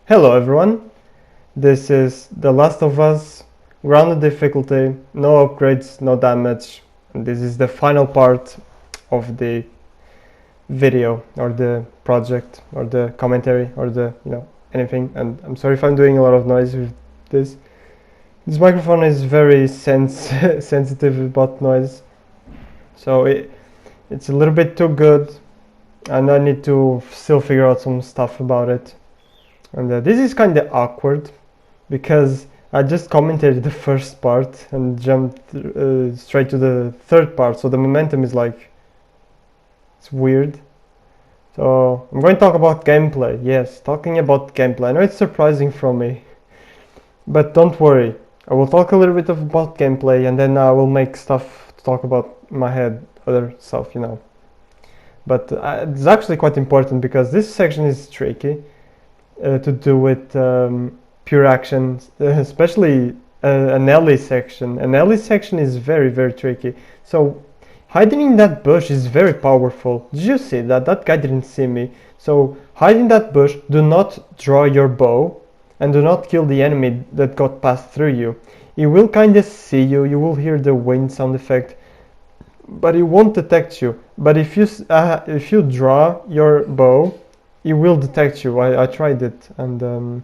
Hello everyone, this is The Last of Us, grounded difficulty, no upgrades, no damage, and this is the final part of the video or the project or the commentary or the anything. And I'm sorry if I'm doing a lot of noise with this. This microphone is very sensitive about noise, so it's a little bit too good, and I need to still figure out some stuff about it. And this is kind of awkward because I just commented the first part and jumped straight to the third part, so the momentum is like, it's weird. So I'm going to talk about gameplay. Yes, talking about gameplay. I know it's surprising from me, but don't worry. I will talk a little bit about gameplay and then I will make stuff to talk about in my head, other stuff. But it's actually quite important because this section is tricky to do with pure action, especially an Ellie section. An Ellie section is very, very tricky. So hiding in that bush is very powerful. Did you see that? That guy didn't see me. So hide in that bush, do not draw your bow, and do not kill the enemy that got passed through you. He will kind of see you, you will hear the wind sound effect, but he won't detect you. But if you draw your bow, it will detect you. I tried it, and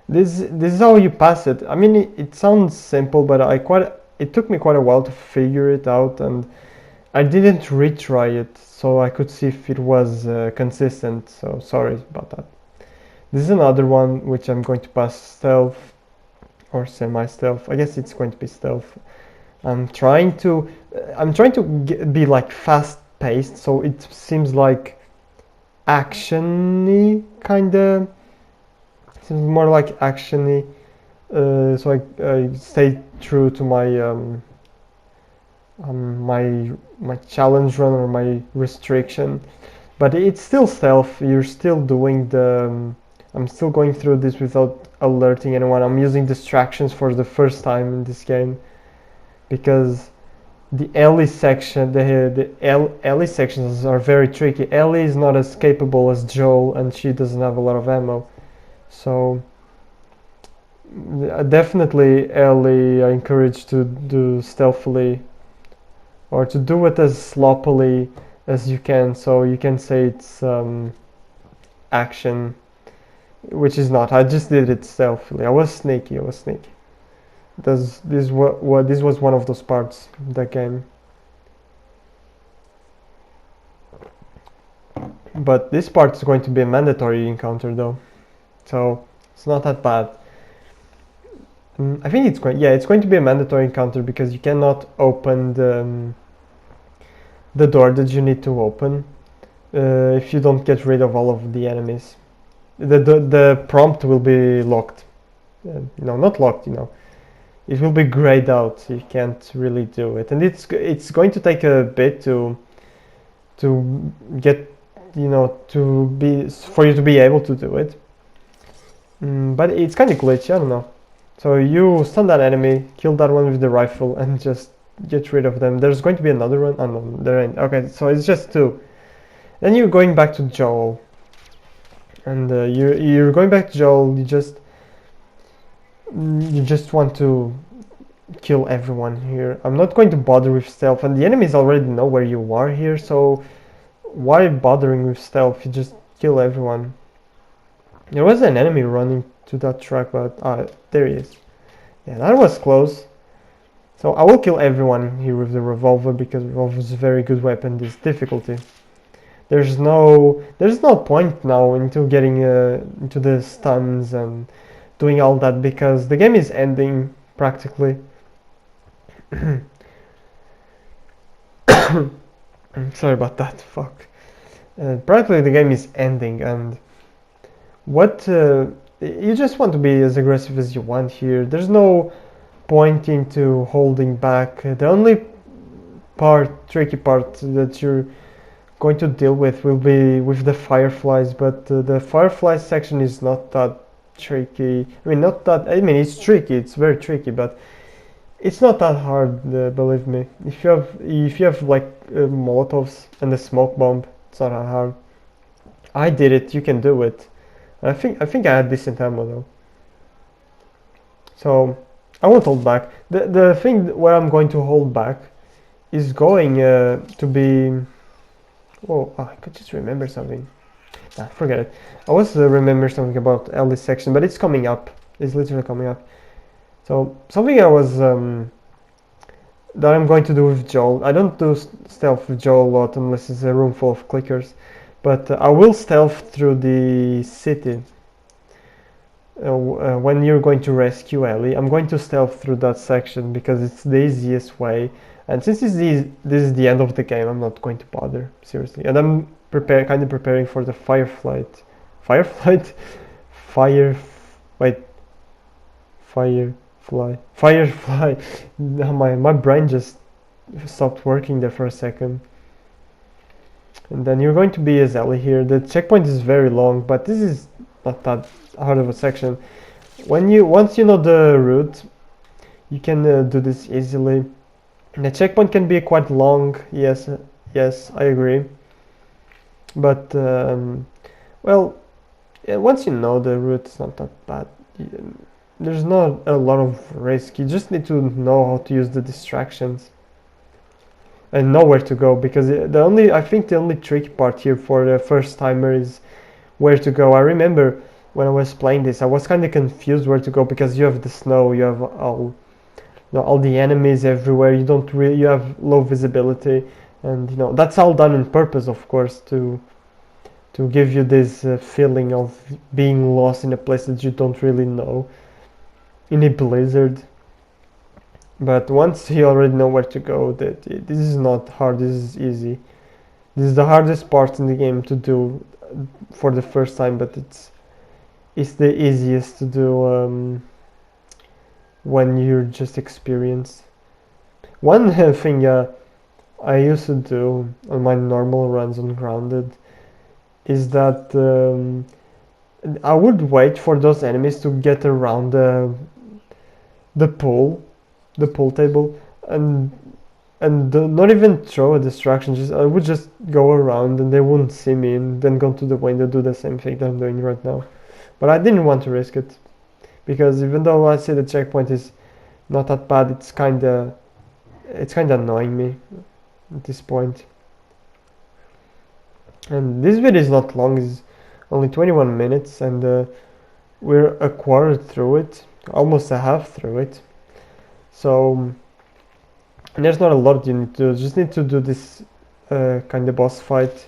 this is how you pass it. I mean, it sounds simple, but it took me quite a while to figure it out, and I didn't retry it so I could see if it was consistent. So sorry about that. This is another one which I'm going to pass stealth or semi-stealth. I guess it's going to be stealth. I'm trying to be like fast-paced, so it seems like actiony kinda. Seems more like actiony. So I stay true to my challenge run or my restriction, but it's still stealth. You're still doing the. I'm still going through this without alerting anyone. I'm using distractions for the first time in this game because the Ellie section, the Ellie sections are very tricky. Ellie is not as capable as Joel, and she doesn't have a lot of ammo. So definitely Ellie, I encourage to do stealthily or to do it as sloppily as you can, so you can say it's action, which is not. I just did it stealthily. I was sneaky. This was one of those parts of the game. But this part is going to be a mandatory encounter though, so it's not that bad. I think it's going to be a mandatory encounter because you cannot open the door that you need to open if you don't get rid of all of the enemies. The prompt will be locked. Not locked. It will be grayed out. You can't really do it, and it's going to take a bit to get for you to be able to do it. But it's kind of glitchy. I don't know. So you stun that enemy, kill that one with the rifle, and just get rid of them. There's going to be another one. Oh no, there ain't. Okay, so it's just two. Then you're going back to Joel, and you're going back to Joel. You just want to kill everyone here. I'm not going to bother with stealth, and the enemies already know where you are here. So why bothering with stealth? You just kill everyone. There was an enemy running to that track, but there he is. Yeah, that was close. So I will kill everyone here with the revolver because revolver is a very good weapon. This difficulty. There's no point now into getting into the stuns and doing all that because the game is ending practically. Sorry about that. Fuck. Practically the game is ending, and what you just want to be as aggressive as you want here. There's no point into holding back. The only tricky part that you're going to deal with will be with the fireflies, but the fireflies section is not that tricky. I mean, it's tricky. It's very tricky, but it's not that hard. Believe me. If you have like Molotovs and the smoke bomb, it's not that hard. I did it. You can do it. I think I had decent ammo though. So I won't hold back. The thing where I'm going to hold back is going to be. Oh, I could just remember something. Nah, forget it. I was remember something about Ellie's section, but it's coming up. It's literally coming up. So something I was that I'm going to do with Joel. I don't do stealth with Joel a lot unless it's a room full of clickers, but I will stealth through the city. When you're going to rescue Ellie, I'm going to stealth through that section because it's the easiest way. And since this is the end of the game, I'm not going to bother, seriously. And I'm kind of preparing for the Firefly. Firefly. My brain just stopped working there for a second. And then you're going to be as Ellie here. The checkpoint is very long, but this is not that hard of a section. Once you know the route, you can do this easily. The checkpoint can be quite long. Yes, I agree. But well, once you know the route, it's not that bad. There's not a lot of risk. You just need to know how to use the distractions and know where to go, because I think the only tricky part here for the first timer is where to go. I remember when I was playing this, I was kind of confused where to go because you have the snow, you have all the enemies everywhere. You have low visibility, and that's all done on purpose, of course, to give you this feeling of being lost in a place that you don't really know, in a blizzard. But once you already know where to go, this is not hard. This is easy. This is the hardest part in the game to do for the first time, but it's the easiest to do when you're just experienced. One thing I used to do on my normal runs on Grounded is that I would wait for those enemies to get around the pool table, and not even throw a distraction. I would just go around and they wouldn't see me, and then go to the window, do the same thing that I'm doing right now. But I didn't want to risk it, because even though I say the checkpoint is not that bad, it's kinda annoying me at this point. And this video is not long, it's only 21 minutes, and we're a quarter through it, almost a half through it. So there's not a lot you need to do. Just need to do this kind of boss fight,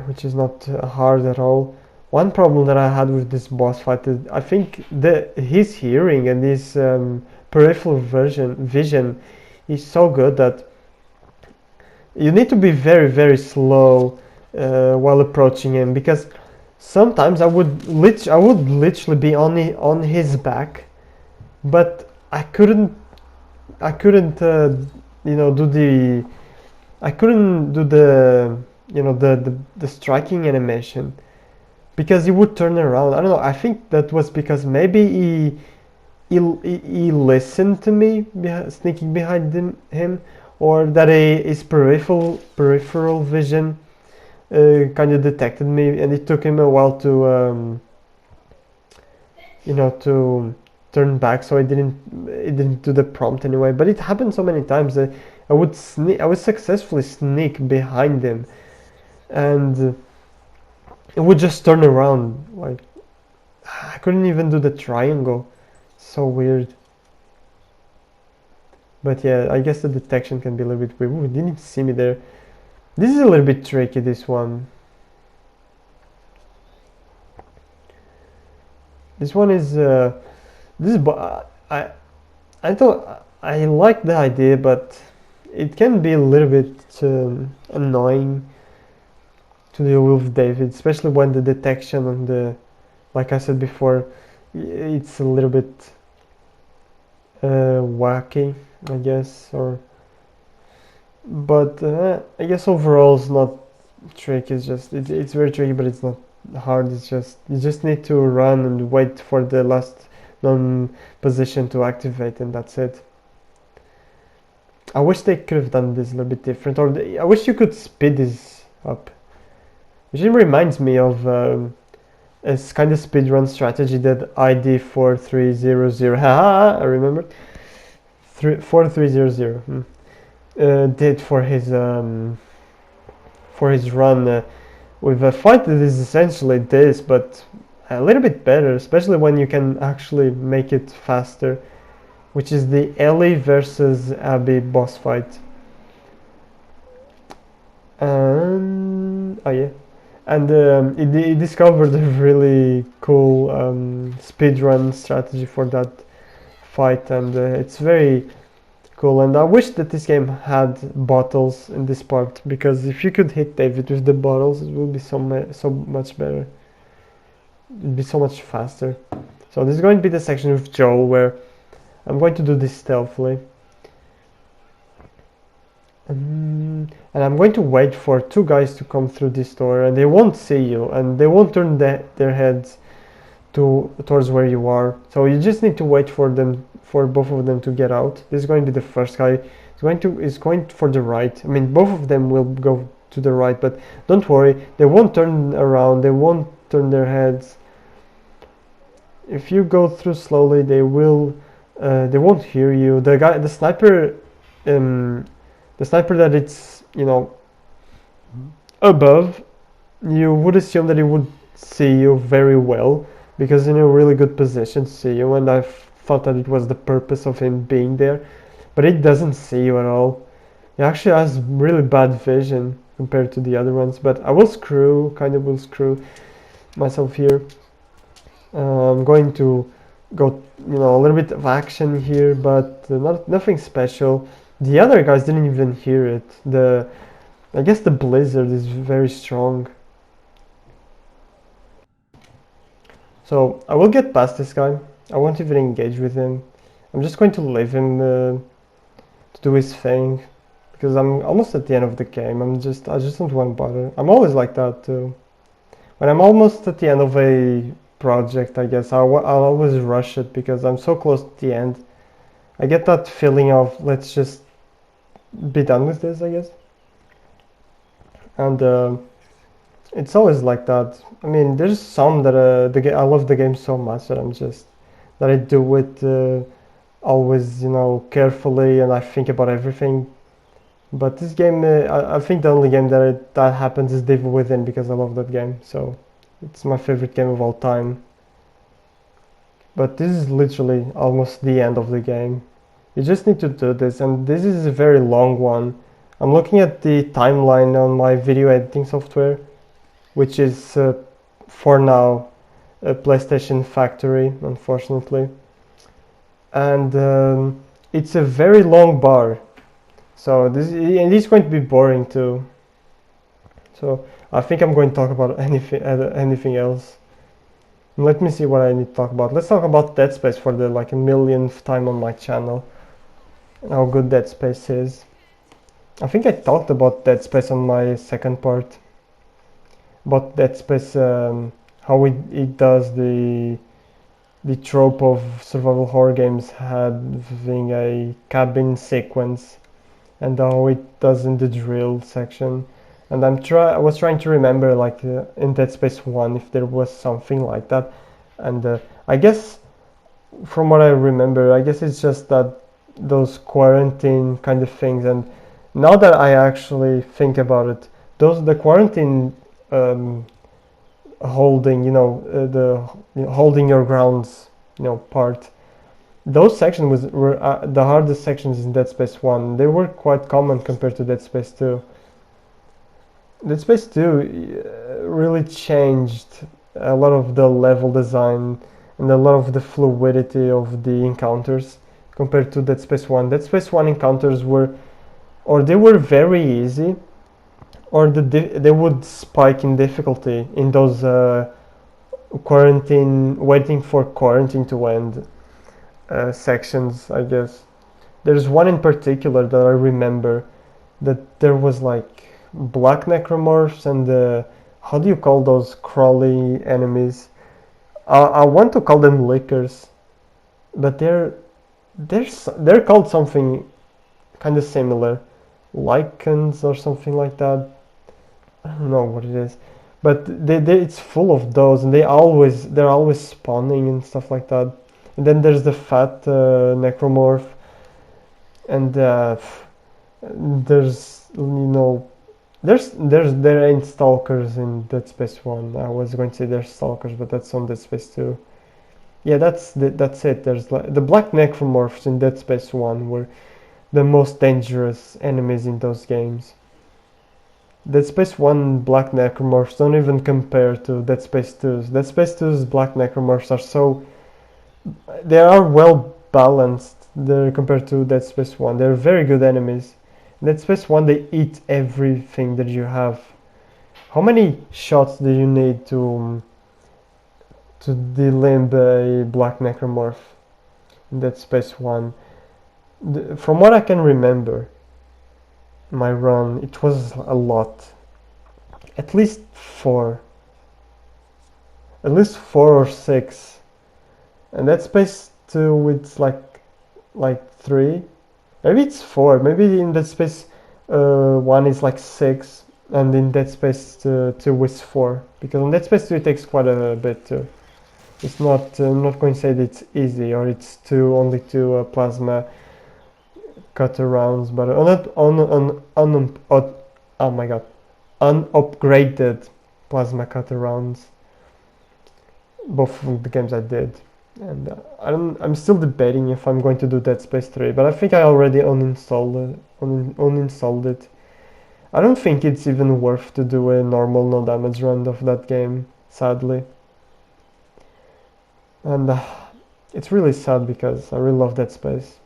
which is not hard at all. One problem that I had with this boss fight is I think his hearing and his peripheral vision is so good that you need to be very, very slow while approaching him, because sometimes I would literally be on his back, but I couldn't do the striking animation, because he would turn around. I don't know, I think that was because maybe he listened to me sneaking behind him, or that his peripheral vision kind of detected me, and it took him a while to to turn back, so it didn't do the prompt anyway. But it happened so many times that I would successfully sneak behind him, and it would just turn around. Like, I couldn't even do the triangle. So weird. But yeah, I guess the detection can be a little bit weird. Ooh, didn't see me there. This is a little bit tricky, this one. This one is I thought I like the idea, but it can be a little bit annoying to deal with David, especially when the detection on the, like I said before, it's a little bit wacky, I guess. But I guess overall it's not tricky. It's very tricky, but it's not hard. It's just you just need to run and wait for the last position to activate, and that's it. I wish they could have done this a little bit different, or I wish you could speed this up. Which reminds me of It's kind of speedrun strategy that ID4300, haha, I remember, 4300 did for his run with a fight that is essentially this, but a little bit better, especially when you can actually make it faster, which is the Ellie versus Abby boss fight. And oh yeah, and he discovered a really cool speedrun strategy for that fight, and it's very cool. And I wish that this game had bottles in this part, because if you could hit David with the bottles, it would be so much better. It'd be so much faster. So this is going to be the section with Joel, where I'm going to do this stealthily. And I'm going to wait for two guys to come through this door, and they won't see you, and they won't turn their heads towards where you are. So you just need to wait for both of them to get out. This is going to be the first guy. Is going for the right. I mean, both of them will go to the right, but don't worry, they won't turn around. They won't turn their heads. If you go through slowly, they will. They won't hear you. The sniper that it's, you know, above, you would assume that it would see you very well, because in a really good position to see you, and I thought that it was the purpose of him being there, but it doesn't see you at all. It actually has really bad vision compared to the other ones, but I will screw myself here. I'm going to go, you know, a little bit of action here, but nothing special. The other guys didn't even hear it. I guess the blizzard is very strong. So I will get past this guy. I won't even engage with him. I'm just going to leave him to do his thing, because I'm almost at the end of the game. I just don't want to bother. I'm always like that too. When I'm almost at the end of a project, I guess I'll always rush it, because I'm so close to the end. I get that feeling of, let's just be done with this, I guess. And it's always like that. I mean, there's some that I love the game so much that I do it always, you know, carefully, and I think about everything. But this game, I think the only game that happens is Devil Within, because I love that game. So it's my favorite game of all time. But this is literally almost the end of the game. You just need to do this, and this is a very long one. I'm looking at the timeline on my video editing software, which is for now a PlayStation Factory, unfortunately. And it's a very long bar. So this is going to be boring too. So I think I'm going to talk about anything else. Let me see what I need to talk about. Let's talk about Dead Space for the like a millionth time on my channel. How good Dead Space is. I think I talked about Dead Space on my second part. About Dead Space, how it does the trope of survival horror games having a cabin sequence, and how it does in the drill section. And I was trying to remember, like in Dead Space 1, if there was something like that. And I guess, from what I remember, I guess it's just that those quarantine kind of things. And now that I actually think about it, the quarantine holding, holding your grounds, part. Those sections were the hardest sections in Dead Space 1. They were quite common compared to Dead Space 2. Dead Space 2 really changed a lot of the level design and a lot of the fluidity of the encounters compared to Dead Space 1. Dead Space 1 encounters were very easy, or they would spike in difficulty in those waiting for quarantine to end sections, I guess. There's one in particular that I remember, that there was like black necromorphs and how do you call those crawly enemies? I want to call them lickers, but they're called something kind of similar, lichens or something like that. I don't know what it is, but it's full of those, and they're always spawning and stuff like that. And then there's the fat necromorph, and there's there ain't stalkers in Dead Space 1. I was going to say there's stalkers, but that's on Dead Space 2. Yeah, that's it. There's the black necromorphs in Dead Space 1 were the most dangerous enemies in those games. Dead Space 1 black necromorphs don't even compare to Dead Space 2's. Dead Space 2's black necromorphs they are well balanced compared to Dead Space 1. They're very good enemies. In Dead Space 1 they eat everything that you have. How many shots do you need to delimb a black necromorph in Dead Space 1? From what I can remember, my run, it was a lot. At least 4 or 6. And Dead Space 2 it's like 3. Maybe it's 4. Maybe in Dead Space 1 is like 6, and in Dead Space 2 is 4. Because in Dead Space 2 it takes quite a bit too. It's not. I'm not going to say that it's easy or it's only 2 plasma cutter rounds, but oh my god, unupgraded plasma cutter rounds. Both of the games I did. And I'm still debating if I'm going to do Dead Space 3, but I think I already uninstalled it. I don't think it's even worth to do a normal no damage run of that game, sadly. And it's really sad because I really love Dead Space.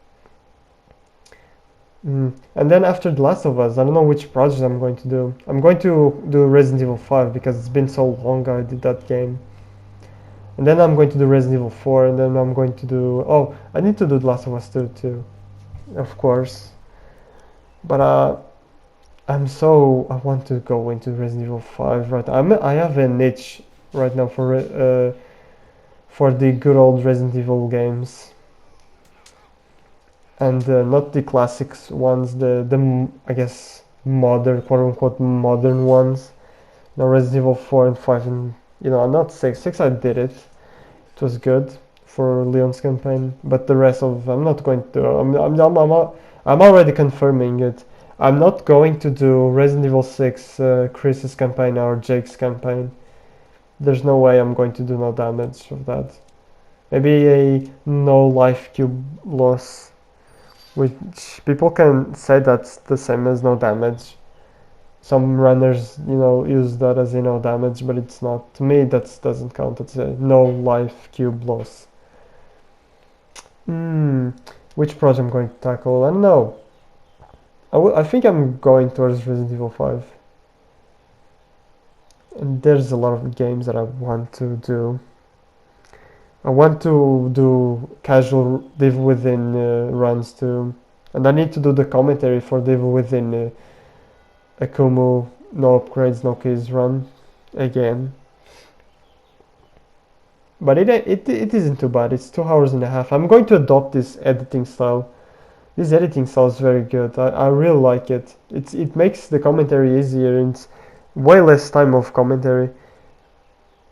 And then after The Last of Us, I don't know which project I'm going to do. I'm going to do Resident Evil 5 because it's been so long I did that game. And then I'm going to do Resident Evil 4, and then I'm going to do... Oh, I need to do The Last of Us 2 too, of course. But I want to go into Resident Evil 5 right now. I have a niche right now for the good old Resident Evil games. And not the classics ones, the I guess modern, quote-unquote modern ones. Now Resident Evil 4 and 5 and... not 6. 6 I did it. It was good for Leon's campaign, but the rest of I'm not going to. I'm already confirming it. I'm not going to do Resident Evil 6 Chris's campaign or Jake's campaign. There's no way I'm going to do no damage of that. Maybe a no life cube loss, which people can say that's the same as no damage. Some runners, use that as no damage, but it's not. To me, that doesn't count. It's a no life cube loss. Which project I'm going to tackle? I don't know. I think I'm going towards Resident Evil 5. And there's a lot of games that I want to do. I want to do casual Devil Within runs too. And I need to do the commentary for Devil Within Akumu no upgrades, no keys run again. But it isn't too bad. It's 2.5 hours. I'm going to adopt this editing style. This editing style is very good. I really like it. It makes the commentary easier and it's way less time of commentary.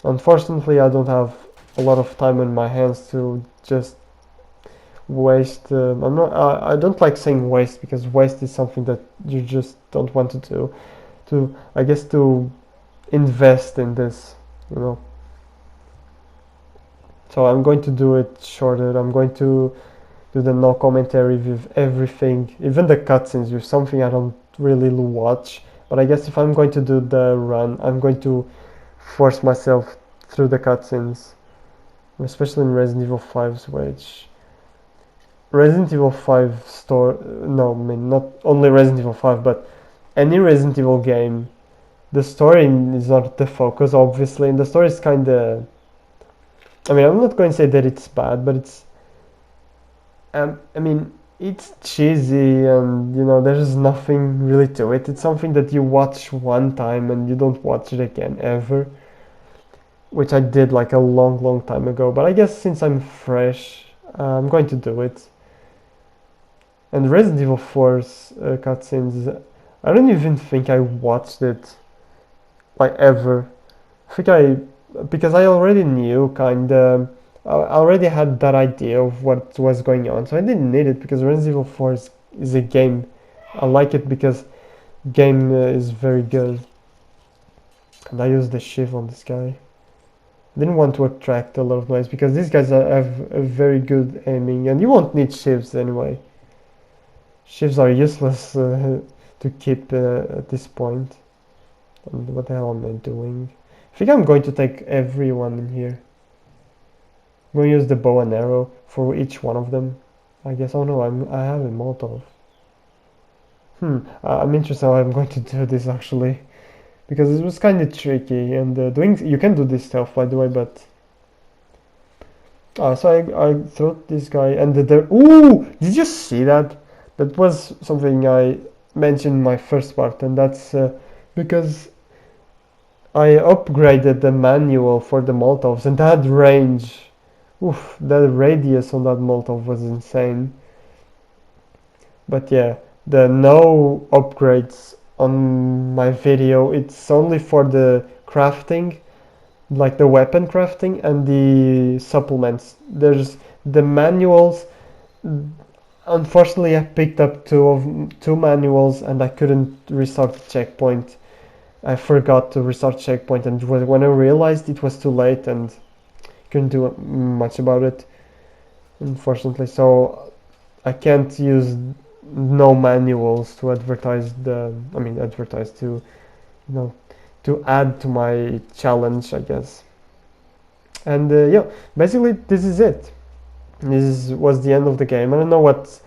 Unfortunately, I don't have a lot of time in my hands to just waste. I don't like saying waste because waste is something that you just don't want to do. I guess to invest in this, So I'm going to do it shorter. I'm going to do the no commentary with everything, even the cutscenes with something I don't really watch. But I guess if I'm going to do the run, I'm going to force myself through the cutscenes, especially in Resident Evil 5's, which Resident Evil 5 not only Resident Evil 5, but any Resident Evil game, the story is not the focus, obviously, and the story is kind of... I'm not going to say that it's bad, but it's... it's cheesy and, there's nothing really to it. It's something that you watch one time and you don't watch it again, ever. Which I did like a long, long time ago, but I guess since I'm fresh, I'm going to do it. And Resident Evil 4's cutscenes, I don't even think I watched it, like, ever. because I already knew I already had that idea of what was going on, so I didn't need it because Resident Evil 4 is a game. I like it because game is very good. And I used the shiv on this guy. Didn't want to attract a lot of noise because these guys have a very good aiming, and you won't need shivs anyway. Shivs are useless to keep at this point. And what the hell am I doing? I think I'm going to take everyone in here. I'm going to use the bow and arrow for each one of them, I guess. Oh no, I have a Molotov. I'm interested how I'm going to do this actually, because it was kind of tricky, and you can do this stuff by the way, but so I threw this guy, and ooh, did you see that? That was something I mentioned in my first part, and that's because I upgraded the manual for the Molotovs, and that range, oof, the radius on that Molotov was insane. But yeah, the no upgrades on my video, it's only for the crafting, like the weapon crafting and the supplements. There's the manuals. Unfortunately, I picked up two manuals and I couldn't restart the checkpoint. I forgot to restart checkpoint, and when I realized it was too late and couldn't do much about it, unfortunately. So I can't use no manuals to advertise to, to add to my challenge, I guess. And yeah, basically this is it. This was the end of the game. I don't know what's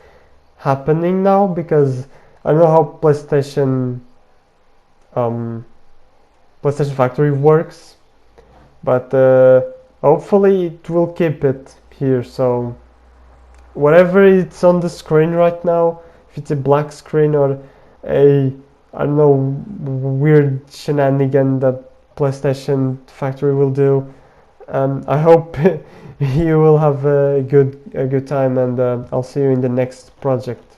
happening now because I don't know how PlayStation Factory works, but hopefully it will keep it here. So whatever it's on the screen right now, if it's a black screen or I don't know, weird shenanigan that PlayStation Factory will do, I hope you will have a good time, and I'll see you in the next project.